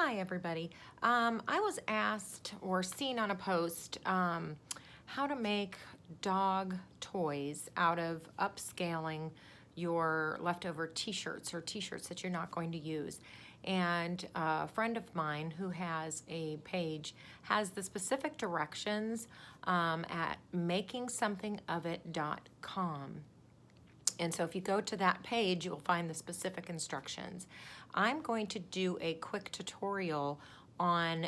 Hi everybody. I was asked or seen on a post how to make dog toys out of upscaling your leftover t-shirts or t-shirts that you're not going to use. And a friend of mine who has a page has the specific directions at makingsomethingofit.com. And so if you go to that page, you'll find the specific instructions. I'm going to do a quick tutorial on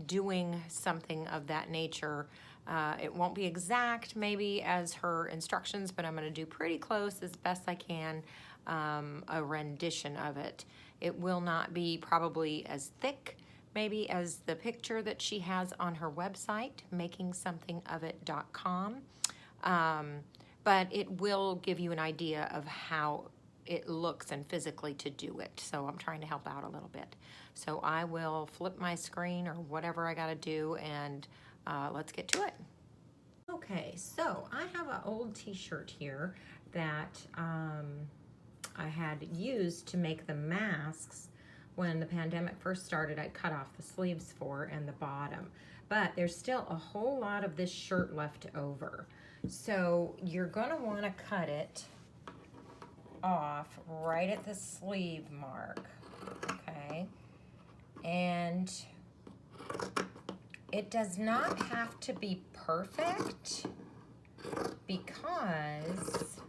doing something of that nature. It won't be exact maybe as her instructions, but I'm going to do pretty close as best I can, a rendition of it. It will not be probably as thick maybe as the picture that she has on her website, makingsomethingofit.com. But it will give you an idea of how it looks and physically to do it. So I'm trying to help out a little bit. So I will flip my screen or whatever I gotta do, and let's get to it. Okay, so I have an old t-shirt here that I had used to make the masks when the pandemic first started. I cut off the sleeves for and the bottom, but there's still a whole lot of this shirt left over. So you're gonna wanna cut it off right at the sleeve mark, okay? And it does not have to be perfect because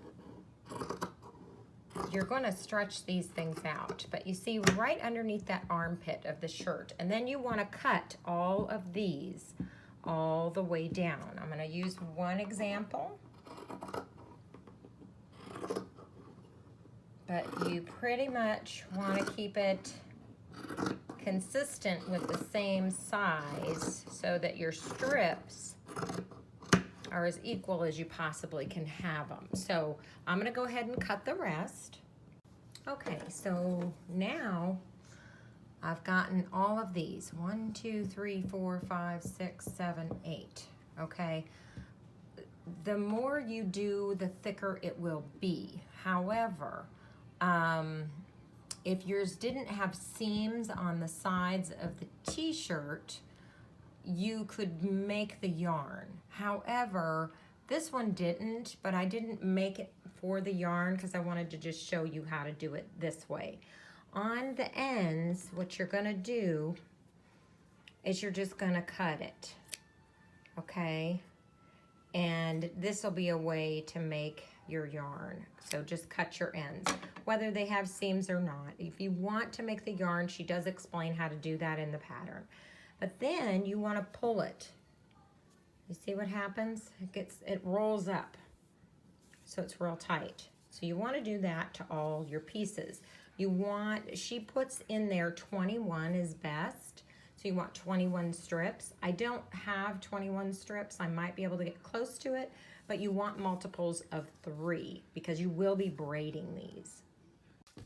you're gonna stretch these things out. But you see right underneath that armpit of the shirt, and then you wanna cut all of these all the way down. I'm going to use one example, but you pretty much want to keep it consistent with the same size so that your strips are as equal as you possibly can have them. So I'm going to go ahead and cut the rest. Okay, so now I've gotten all of these. 1, 2, 3, 4, 5, 6, 7, 8. Okay. The more you do, the thicker it will be. However, if yours didn't have seams on the sides of the t-shirt, you could make the yarn. However, this one didn't, but I didn't make it for the yarn because I wanted to just show you how to do it this way. On the ends, what you're gonna do is you're just gonna cut it, okay? And this will be a way to make your yarn. So just cut your ends, whether they have seams or not. If you want to make the yarn, she does explain how to do that in the pattern. But then you wanna pull it. You see what happens? It rolls up, so it's real tight. So you wanna do that to all your pieces. She puts in there 21 is best. So you want 21 strips. I don't have 21 strips. I might be able to get close to it, but you want multiples of 3 because you will be braiding these.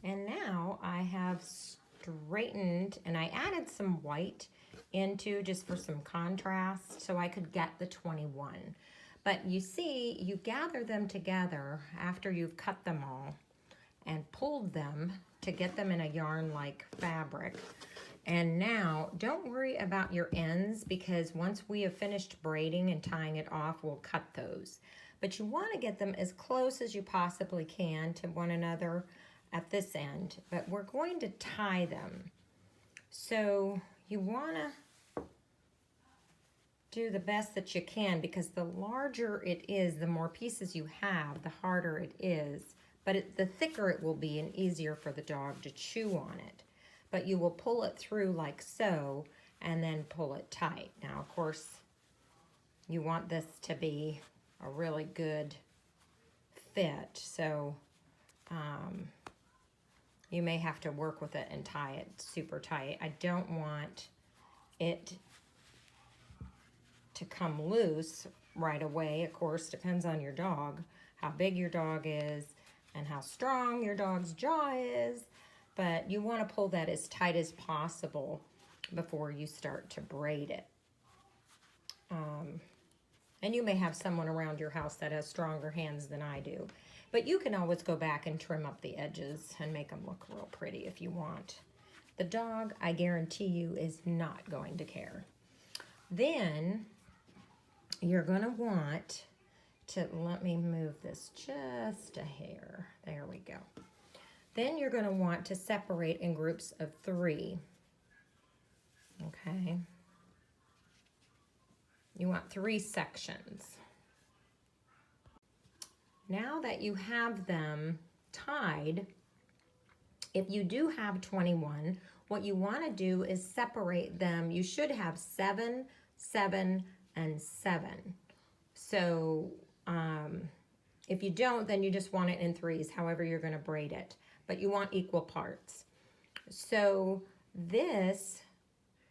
And now I have straightened, and I added some white into just for some contrast so I could get the 21. But you see, you gather them together after you've cut them all and pulled them to get them in a yarn-like fabric. And now, don't worry about your ends because once we have finished braiding and tying it off, we'll cut those. But you want to get them as close as you possibly can to one another at this end. But we're going to tie them. So you want to do the best that you can because the larger it is, the more pieces you have, the harder it is. But the thicker it will be and easier for the dog to chew on it. But you will pull it through like so and then pull it tight. Now, of course, you want this to be a really good fit. So you may have to work with it and tie it super tight. I don't want it to come loose right away. Of course, depends on your dog, how big your dog is, and how strong your dog's jaw is, but you want to pull that as tight as possible before you start to braid it. And you may have someone around your house that has stronger hands than I do, but you can always go back and trim up the edges and make them look real pretty if you want. The dog, I guarantee you, is not going to care. Then you're going to want to, let me move this just a hair. There we go. Then you're going to want to separate in groups of 3. Okay. You want 3 sections. Now that you have them tied, if you do have 21, what you want to do is separate them. You should have 7, 7, and 7. So if you don't, then you just want it in 3s, however you're going to braid it. But you want equal parts. So this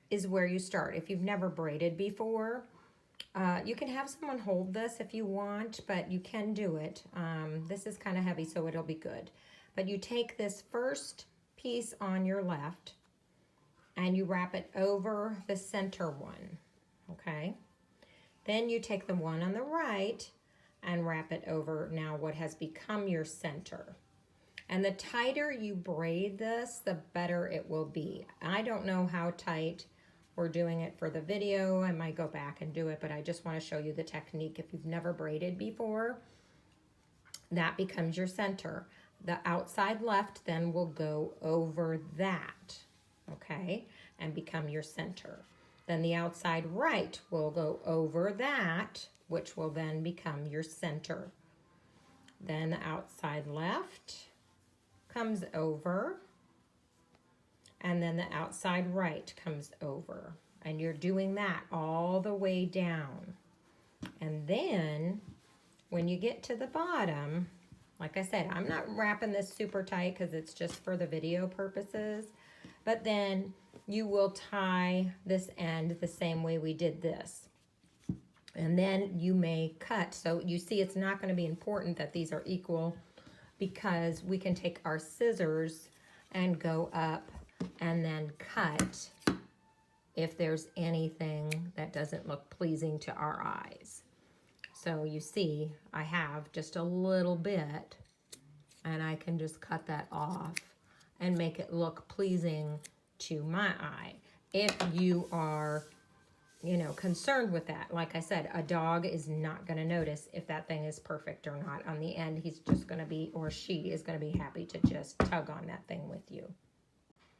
is where you start. If you've never braided before, you can have someone hold this if you want, but you can do it. This is kind of heavy, so it'll be good. But you take this first piece on your left and you wrap it over the center one, okay? Then you take the one on the right and wrap it over now what has become your center. And the tighter you braid this, the better it will be. I don't know how tight we're doing it for the video. I might go back and do it, but I just want to show you the technique. If you've never braided before, that becomes your center. The outside left then will go over that, okay, and become your center. Then the outside right will go over that, which will then become your center. Then the outside left comes over, and then the outside right comes over. And you're doing that all the way down. And then when you get to the bottom, like I said, I'm not wrapping this super tight because it's just for the video purposes. But then you will tie this end the same way we did this. And then you may cut. So you see it's not going to be important that these are equal because we can take our scissors and go up and then cut if there's anything that doesn't look pleasing to our eyes. So you see, I have just a little bit, and I can just cut that off and make it look pleasing to my eye. If you are, you know, concerned with that, like I said, a dog is not going to notice if that thing is perfect or not. On the end, he's just going to be, or she is going to be happy to just tug on that thing with you.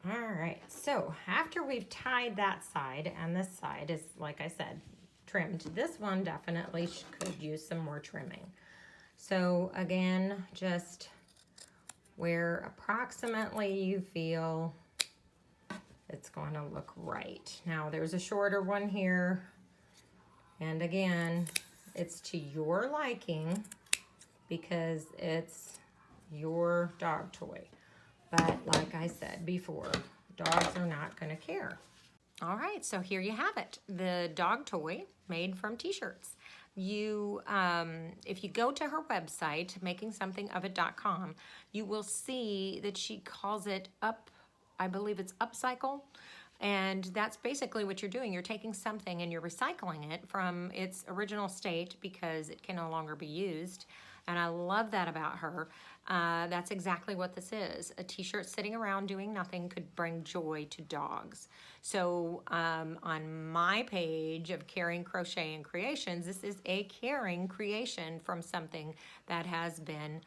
All right, so after we've tied that side, and this side is, like I said, trimmed. This one definitely could use some more trimming. So again, just where approximately you feel it's going to look right. Now there's a shorter one here, and again, it's to your liking because it's your dog toy. But like I said before, dogs are not going to care. All right, so here you have it, the dog toy made from t-shirts. You, if you go to her website, makingsomethingoфit.com, you will see that she calls it I believe it's upcycle. And that's basically what you're doing. You're taking something and you're recycling it from its original state because it can no longer be used. And I love that about her. That's exactly what this is. A t-shirt sitting around doing nothing could bring joy to dogs. So on my page of Caring Crochet and Creations, this is a caring creation from something that has been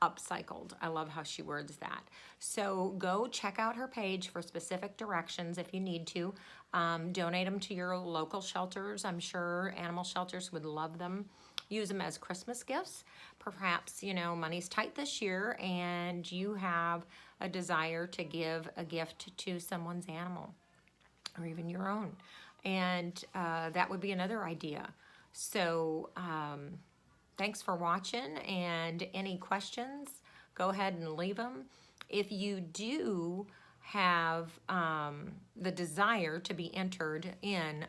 upcycled. I love how she words that. So go check out her page for specific directions if you need to. Donate them to your local shelters. I'm sure animal shelters would love them. Use them as Christmas gifts. Perhaps, you know, money's tight this year and you have a desire to give a gift to someone's animal or even your own. And that would be another idea. So thanks for watching, and any questions, go ahead and leave them. If you do have the desire to be entered in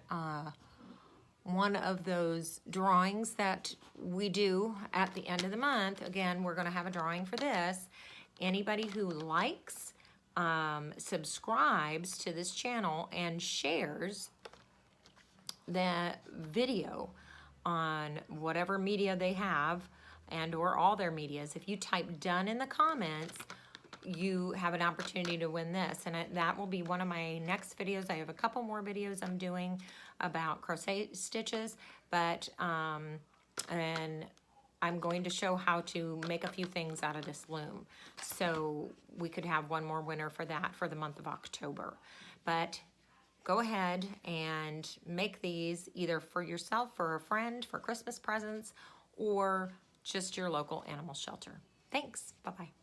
one of those drawings that we do at the end of the month, again, we're going to have a drawing for this. Anybody who likes, subscribes to this channel, and shares the video on whatever media they have and or all their medias, if you type done in the comments, you have an opportunity to win this. And that will be one of my next videos. I have a couple more videos I'm doing about crochet stitches, but, and I'm going to show how to make a few things out of this loom. So we could have one more winner for that for the month of October. But go ahead and make these either for yourself, for a friend, for Christmas presents, or just your local animal shelter. Thanks. Bye-bye.